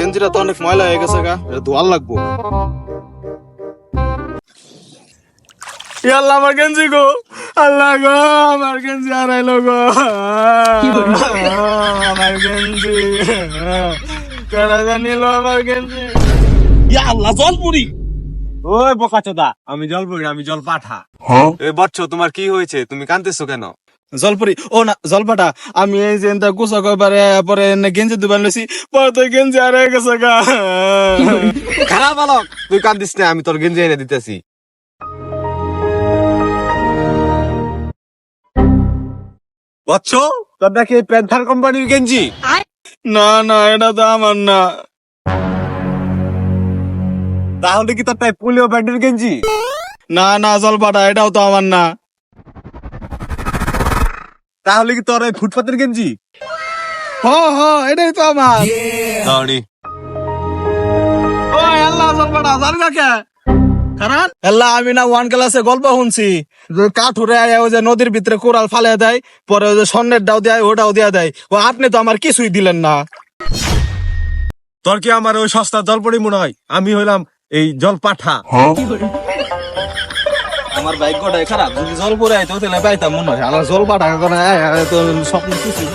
গেঞ্জিটা তো অনেক ময়লা হয়ে গেছে গা, এটা ধোয়ার লাগবো। আল্লাহ আমার গেঞ্জি গো, আল্লাহ গো আমার গেঞ্জি হারাইলো গো, আমার গেঞ্জি কারা জানিল আমার গেঞ্জি। ইয়া আল্লাহ জলপুরি। ওই বোকাচোদা, আমি জলপুরি, আমি জল পাঠা। এই বচ্চ, তোমার কি হয়েছে? তুমি কাঁদতেছো কেন? জলপুরি ও না জলপাটা, আমি এই যে গোসা কইবারে পরে গেঞ্জি দুবার লইছি, পরে তো গেঞ্জি হারাই গেছে গা। খারাপ বালক, তুই কান্দিস না, আমি তোর গেঞ্জি এনে দিতেছি। বচ্চ, তোর নাকি প্যান্থার কোম্পানির গেঞ্জি? না না, এটা তো আমার না। তাহলে কি তোর তাই পোলিও ব্যান্ডের গেঞ্জি? না না জলপাটা, এটাও তো আমার না। তাহলে কি তোর এই ফুটপাতের গেঞ্জি? হ হ, এটাই তো আমার। দাঁড়ি। ওই আল্লাহ জলপাটা জানি না কে কারণ আল্লাহ, আমি না ওয়ান ক্লাসে গল্প শুনছি যে কাঠুরে ওই যে নদীর ভিতরে কোরাল ফালে দেয়, পরে ওই যে স্বর্ণের ডাও দেয়, ওটাও দেয়া দেয়। ও আপনি তো আমার কিছুই দিলেন না। তোর কি আমার ওই সস্তা জলপরি মনে হয়? আমি হইলাম এই জল পাঠা। আমার ভাগ্যটাই খারাপ, যদি জল পরে আইতো তাহলে পাইতাম মনে হয়। আমার জল পাঠা স্বপ্ন কিছুই